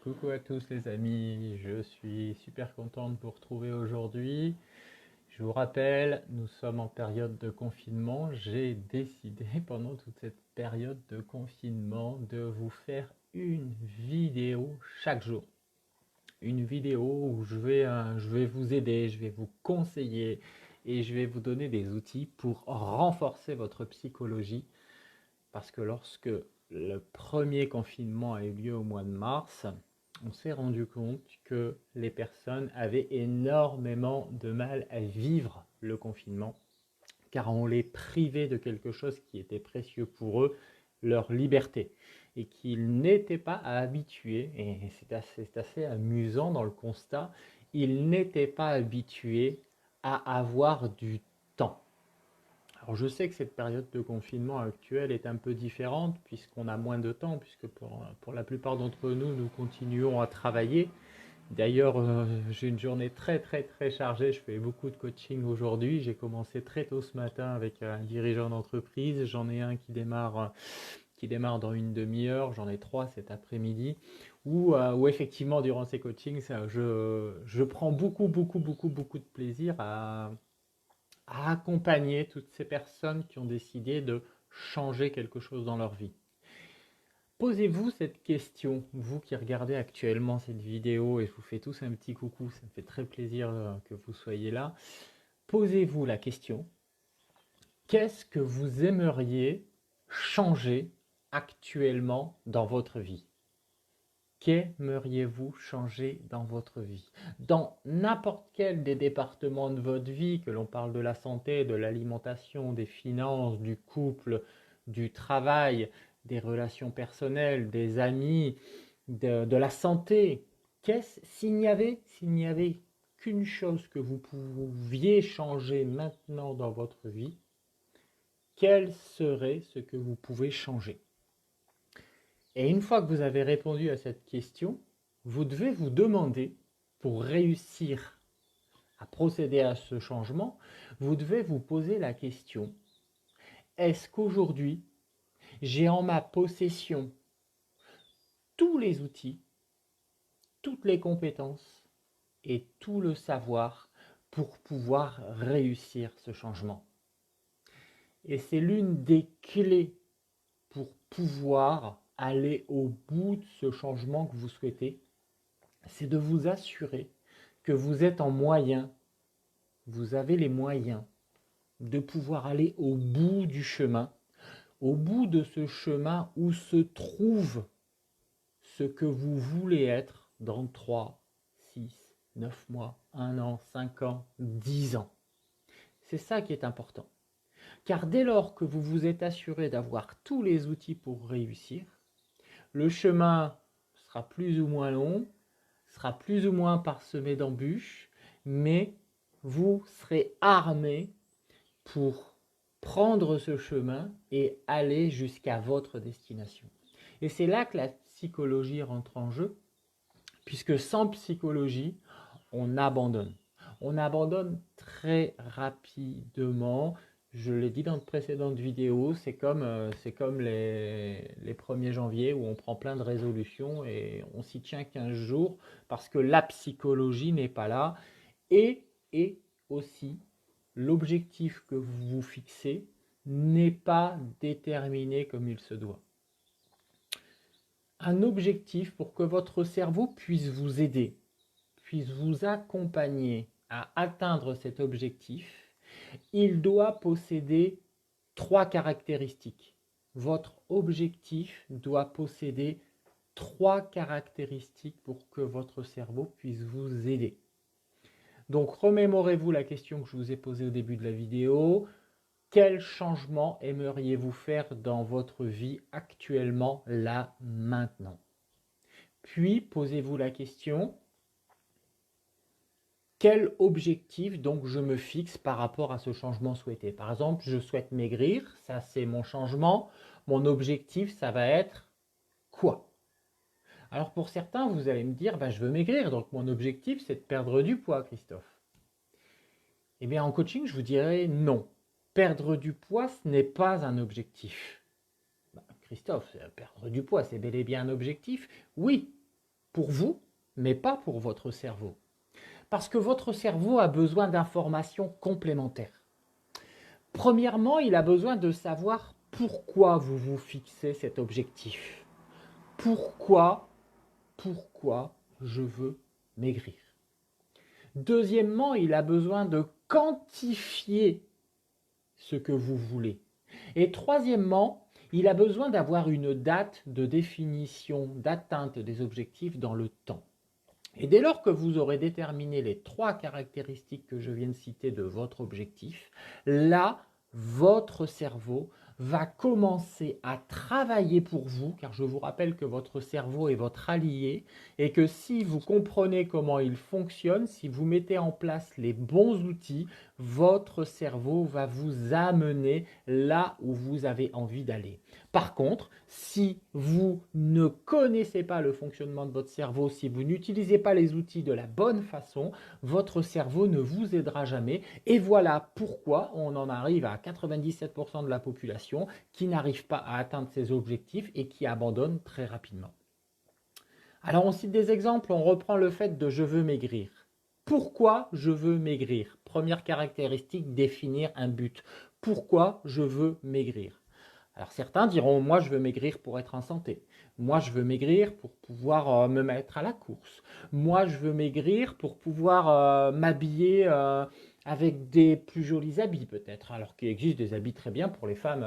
Coucou à tous les amis, je suis super content de vous retrouver aujourd'hui. Je vous rappelle, nous sommes en période de confinement. J'ai décidé pendant toute cette période de confinement de vous faire une vidéo chaque jour. Une vidéo où je vais vous aider, je vais vous conseiller et je vais vous donner des outils pour renforcer votre psychologie. Parce que lorsque le premier confinement a eu lieu au mois de mars, on s'est rendu compte que les personnes avaient énormément de mal à vivre le confinement, car on les privait de quelque chose qui était précieux pour eux, leur liberté, et qu'ils n'étaient pas habitués, et c'est assez amusant dans le constat, ils n'étaient pas habitués à avoir du temps. Alors je sais que cette période de confinement actuelle est un peu différente puisqu'on a moins de temps, puisque pour la plupart d'entre nous, nous continuons à travailler. D'ailleurs, j'ai une journée très chargée, je fais beaucoup de coaching aujourd'hui. J'ai commencé très tôt ce matin avec un dirigeant d'entreprise, j'en ai un qui démarre dans une demi-heure, j'en ai trois cet après-midi, où effectivement durant ces coachings, je prends beaucoup de plaisir à accompagner toutes ces personnes qui ont décidé de changer quelque chose dans leur vie. Posez-vous cette question, vous qui regardez actuellement cette vidéo, et je vous fais tous un petit coucou, ça me fait très plaisir que vous soyez là. Posez-vous la question, qu'est-ce que vous aimeriez changer actuellement dans votre vie? Qu'aimeriez-vous changer dans votre vie? Dans n'importe quel des départements de votre vie, que l'on parle de la santé, de l'alimentation, des finances, du couple, du travail, des relations personnelles, des amis, de la santé. S'il n'y avait qu'une chose que vous pouviez changer maintenant dans votre vie, quel serait ce que vous pouvez changer? Et une fois que vous avez répondu à cette question, vous devez vous demander, pour réussir à procéder à ce changement, vous devez vous poser la question, est-ce qu'aujourd'hui, j'ai en ma possession tous les outils, toutes les compétences et tout le savoir pour pouvoir réussir ce changement? Et c'est l'une des clés pour pouvoir aller au bout de ce changement que vous souhaitez, c'est de vous assurer que vous êtes en moyen, vous avez les moyens de pouvoir aller au bout du chemin, au bout de ce chemin où se trouve ce que vous voulez être dans 3, 6, 9 mois, 1 an, 5 ans, 10 ans. C'est ça qui est important. Car dès lors que vous vous êtes assuré d'avoir tous les outils pour réussir, le chemin sera plus ou moins long, sera plus ou moins parsemé d'embûches, mais vous serez armé pour prendre ce chemin et aller jusqu'à votre destination. Et c'est là que la psychologie rentre en jeu, puisque sans psychologie, on abandonne. On abandonne très rapidement. Je l'ai dit dans de précédentes vidéos, c'est comme les 1er janvier où on prend plein de résolutions et on s'y tient 15 jours parce que la psychologie n'est pas là. Et aussi, l'objectif que vous vous fixez n'est pas déterminé comme il se doit. Un objectif pour que votre cerveau puisse vous aider, puisse vous accompagner à atteindre cet objectif, il doit posséder 3 caractéristiques. Votre objectif doit posséder 3 caractéristiques pour que votre cerveau puisse vous aider. Donc remémorez-vous la question que je vous ai posée au début de la vidéo. Quel changement aimeriez-vous faire dans votre vie actuellement, là, maintenant? Puis posez-vous la question, quel objectif donc je me fixe par rapport à ce changement souhaité? Par exemple, je souhaite maigrir, ça c'est mon changement. Mon objectif, ça va être quoi? Alors pour certains, vous allez me dire, je veux maigrir, donc mon objectif c'est de perdre du poids, Christophe. Eh bien en coaching, je vous dirais non. Perdre du poids, ce n'est pas un objectif. Christophe, perdre du poids, c'est bel et bien un objectif? Oui, pour vous, mais pas pour votre cerveau. Parce que votre cerveau a besoin d'informations complémentaires. Premièrement, il a besoin de savoir pourquoi vous vous fixez cet objectif. Pourquoi je veux maigrir. Deuxièmement, il a besoin de quantifier ce que vous voulez. Et troisièmement, il a besoin d'avoir une date de définition, d'atteinte des objectifs dans le temps. Et dès lors que vous aurez déterminé les 3 caractéristiques que je viens de citer de votre objectif, là, votre cerveau va commencer à travailler pour vous, car je vous rappelle que votre cerveau est votre allié, et que si vous comprenez comment il fonctionne, si vous mettez en place les bons outils, votre cerveau va vous amener là où vous avez envie d'aller. Par contre, si vous ne connaissez pas le fonctionnement de votre cerveau, si vous n'utilisez pas les outils de la bonne façon, votre cerveau ne vous aidera jamais. Et voilà pourquoi on en arrive à 97% de la population qui n'arrive pas à atteindre ses objectifs et qui abandonne très rapidement. Alors on cite des exemples, on reprend le fait de « je veux maigrir ». Pourquoi je veux maigrir? Première caractéristique, définir un but. Pourquoi je veux maigrir? Alors certains diront, moi je veux maigrir pour être en santé. Moi je veux maigrir pour pouvoir me mettre à la course. Moi je veux maigrir pour pouvoir m'habiller avec des plus jolis habits peut-être. Alors qu'il existe des habits très bien pour les femmes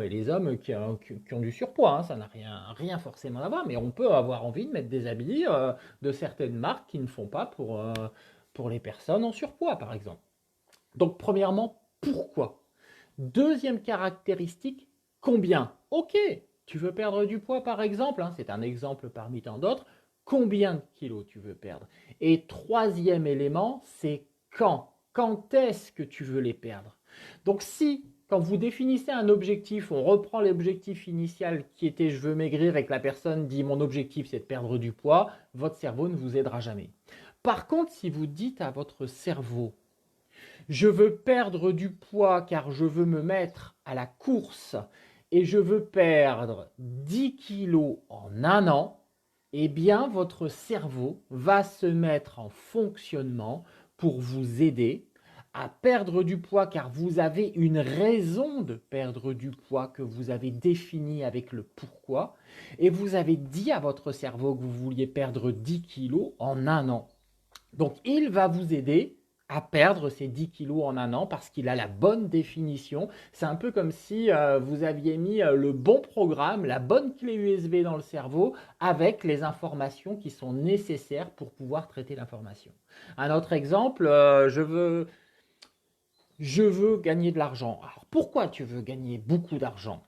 et les hommes qui ont du surpoids. Hein. Ça n'a rien forcément à voir, mais on peut avoir envie de mettre des habits de certaines marques qui ne font pas pour les personnes en surpoids par exemple. Donc premièrement, pourquoi? Deuxième caractéristique, combien? Ok, tu veux perdre du poids par exemple, hein, c'est un exemple parmi tant d'autres. Combien de kilos tu veux perdre? Et troisième élément, c'est quand? Quand est-ce que tu veux les perdre? Donc si, quand vous définissez un objectif, on reprend l'objectif initial qui était je veux maigrir et que la personne dit mon objectif c'est de perdre du poids, votre cerveau ne vous aidera jamais. Par contre, si vous dites à votre cerveau je veux perdre du poids car je veux me mettre à la course et je veux perdre 10 kilos en un an, eh bien votre cerveau va se mettre en fonctionnement pour vous aider à perdre du poids car vous avez une raison de perdre du poids que vous avez définie avec le pourquoi et vous avez dit à votre cerveau que vous vouliez perdre 10 kilos en un an. Donc il va vous aider à perdre ces 10 kilos en un an parce qu'il a la bonne définition. C'est un peu comme si vous aviez mis le bon programme, la bonne clé USB dans le cerveau avec les informations qui sont nécessaires pour pouvoir traiter l'information. Un autre exemple, je veux gagner de l'argent. Alors pourquoi tu veux gagner beaucoup d'argent?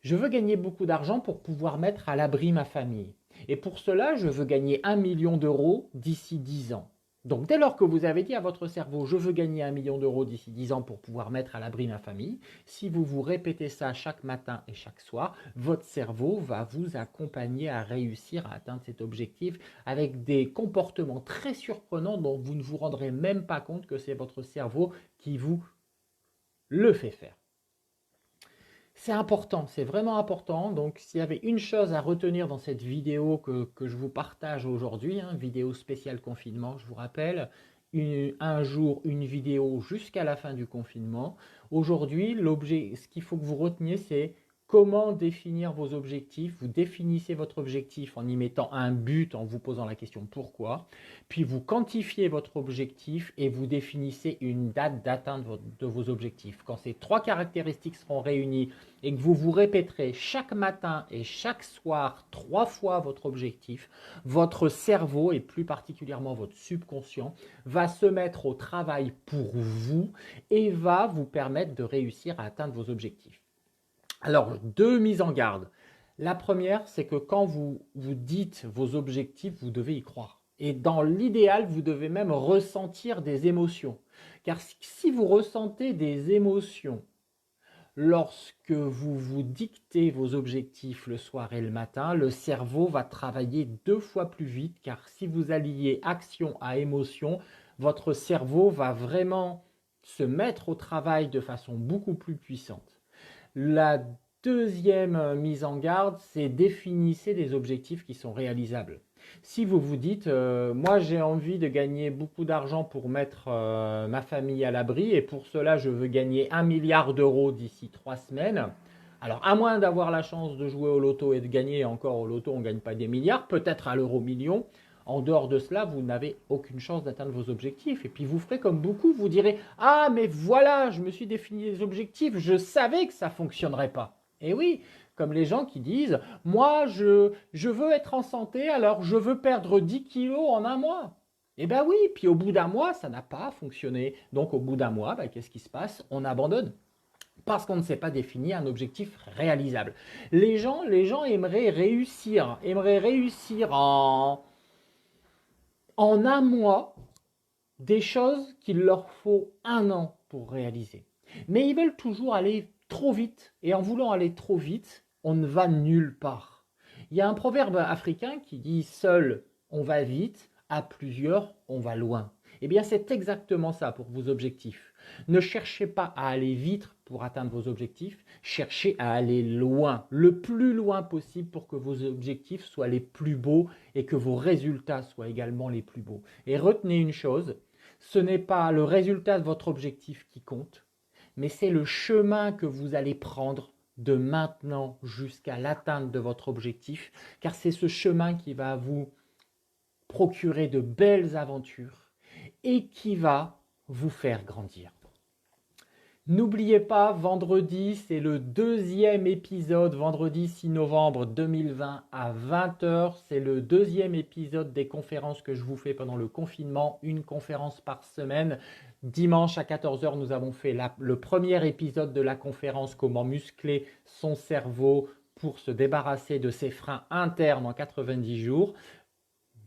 Je veux gagner beaucoup d'argent pour pouvoir mettre à l'abri ma famille. Et pour cela, je veux gagner 1 million d'euros d'ici 10 ans. Donc dès lors que vous avez dit à votre cerveau « je veux gagner 1 million d'euros d'ici 10 ans pour pouvoir mettre à l'abri ma famille », si vous vous répétez ça chaque matin et chaque soir, votre cerveau va vous accompagner à réussir à atteindre cet objectif avec des comportements très surprenants dont vous ne vous rendrez même pas compte que c'est votre cerveau qui vous le fait faire. C'est important, c'est vraiment important. Donc, s'il y avait une chose à retenir dans cette vidéo que je vous partage aujourd'hui, hein, vidéo spéciale confinement, je vous rappelle, un jour, une vidéo jusqu'à la fin du confinement. Aujourd'hui, ce qu'il faut que vous reteniez, c'est comment définir vos objectifs. Vous définissez votre objectif en y mettant un but, en vous posant la question pourquoi. Puis vous quantifiez votre objectif et vous définissez une date d'atteinte de vos objectifs. Quand ces 3 caractéristiques seront réunies et que vous vous répéterez chaque matin et chaque soir 3 fois votre objectif, votre cerveau et plus particulièrement votre subconscient va se mettre au travail pour vous et va vous permettre de réussir à atteindre vos objectifs. Alors, 2 mises en garde. La première, c'est que quand vous dites vos objectifs, vous devez y croire. Et dans l'idéal, vous devez même ressentir des émotions. Car si vous ressentez des émotions lorsque vous vous dictez vos objectifs le soir et le matin, le cerveau va travailler 2 fois plus vite. Car si vous alliez action à émotion, votre cerveau va vraiment se mettre au travail de façon beaucoup plus puissante. La deuxième mise en garde, c'est définissez des objectifs qui sont réalisables. Si vous vous dites, moi j'ai envie de gagner beaucoup d'argent pour mettre ma famille à l'abri et pour cela je veux gagner 1 milliard d'euros d'ici 3 semaines. Alors à moins d'avoir la chance de jouer au loto et de gagner, encore au loto on ne gagne pas des milliards, peut-être à l'euro million. En dehors de cela, vous n'avez aucune chance d'atteindre vos objectifs. Et puis vous ferez comme beaucoup, vous direz, ah mais voilà, je me suis défini des objectifs, je savais que ça ne fonctionnerait pas. Et oui, comme les gens qui disent, moi je veux être en santé, alors je veux perdre 10 kilos en un mois. Eh bien oui, puis au bout d'un mois, ça n'a pas fonctionné. Donc au bout d'un mois, ben, qu'est-ce qui se passe? On abandonne. Parce qu'on ne s'est pas défini un objectif réalisable. Les gens aimeraient réussir en un mois des choses qu'il leur faut un an pour réaliser. Mais ils veulent toujours aller trop vite. Et en voulant aller trop vite, on ne va nulle part. Il y a un proverbe africain qui dit seul on va vite, à plusieurs on va loin. Eh bien c'est exactement ça pour vos objectifs. Ne cherchez pas à aller vite pour atteindre vos objectifs, cherchez à aller loin, le plus loin possible pour que vos objectifs soient les plus beaux et que vos résultats soient également les plus beaux. Et retenez une chose, ce n'est pas le résultat de votre objectif qui compte, mais c'est le chemin que vous allez prendre de maintenant jusqu'à l'atteinte de votre objectif, car c'est ce chemin qui va vous procurer de belles aventures et qui va vous faire grandir. N'oubliez pas, vendredi, c'est le deuxième épisode, vendredi 6 novembre 2020 à 20h. C'est le deuxième épisode des conférences que je vous fais pendant le confinement, une conférence par semaine. Dimanche à 14h, nous avons fait le premier épisode de la conférence Comment muscler son cerveau pour se débarrasser de ses freins internes en 90 jours.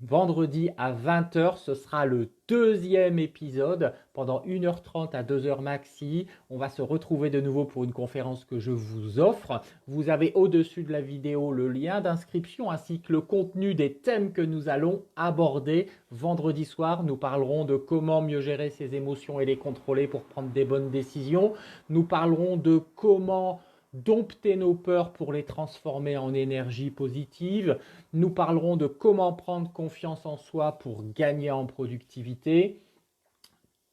Vendredi à 20h, ce sera le deuxième épisode pendant 1h30 à 2h maxi. On va se retrouver de nouveau pour une conférence que je vous offre. Vous avez au-dessus de la vidéo le lien d'inscription ainsi que le contenu des thèmes que nous allons aborder. Vendredi soir, nous parlerons de comment mieux gérer ses émotions et les contrôler pour prendre des bonnes décisions. Nous parlerons de comment dompter nos peurs pour les transformer en énergie positive. Nous parlerons de comment prendre confiance en soi pour gagner en productivité.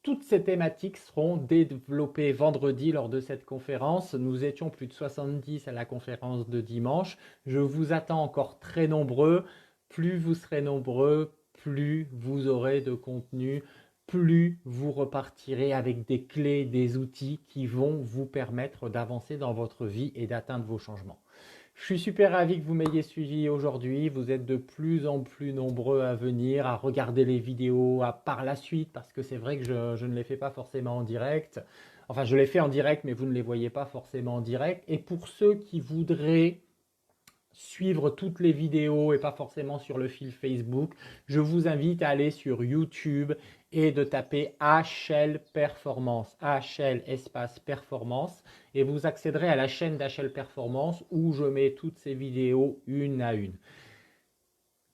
Toutes ces thématiques seront développées vendredi lors de cette conférence. Nous étions plus de 70 à la conférence de dimanche. Je vous attends encore très nombreux. Plus vous serez nombreux, plus vous aurez de contenu, plus vous repartirez avec des clés, des outils qui vont vous permettre d'avancer dans votre vie et d'atteindre vos changements. Je suis super ravi que vous m'ayez suivi aujourd'hui. Vous êtes de plus en plus nombreux à venir, à regarder les vidéos par la suite, parce que c'est vrai que je ne les fais pas forcément en direct. Enfin, je les fais en direct, mais vous ne les voyez pas forcément en direct. Et pour ceux qui voudraient suivre toutes les vidéos et pas forcément sur le fil Facebook, je vous invite à aller sur YouTube et de taper HL Performance, HL espace Performance, et vous accéderez à la chaîne d'HL Performance où je mets toutes ces vidéos une à une.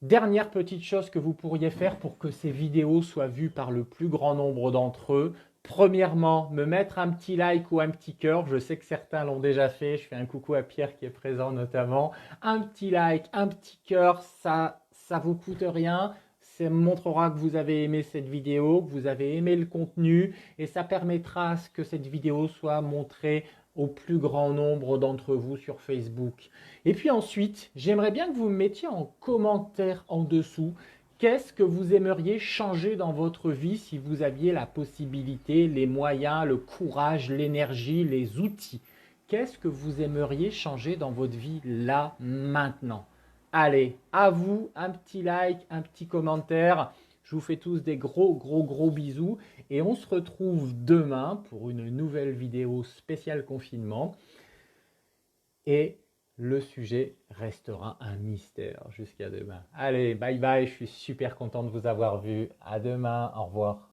Dernière petite chose que vous pourriez faire pour que ces vidéos soient vues par le plus grand nombre d'entre eux. Premièrement, me mettre un petit like ou un petit cœur. Je sais que certains l'ont déjà fait. Je fais un coucou à Pierre qui est présent notamment. Un petit like, un petit cœur, ça vous coûte rien. Ça montrera que vous avez aimé cette vidéo, que vous avez aimé le contenu et ça permettra à ce que cette vidéo soit montrée au plus grand nombre d'entre vous sur Facebook. Et puis ensuite, j'aimerais bien que vous me mettiez en commentaire en dessous qu'est-ce que vous aimeriez changer dans votre vie si vous aviez la possibilité, les moyens, le courage, l'énergie, les outils. Qu'est-ce que vous aimeriez changer dans votre vie là, maintenant? Allez, à vous, un petit like, un petit commentaire. Je vous fais tous des gros bisous et on se retrouve demain pour une nouvelle vidéo spéciale confinement. Et le sujet restera un mystère jusqu'à demain. Allez, bye bye, je suis super content de vous avoir vu. À demain, au revoir.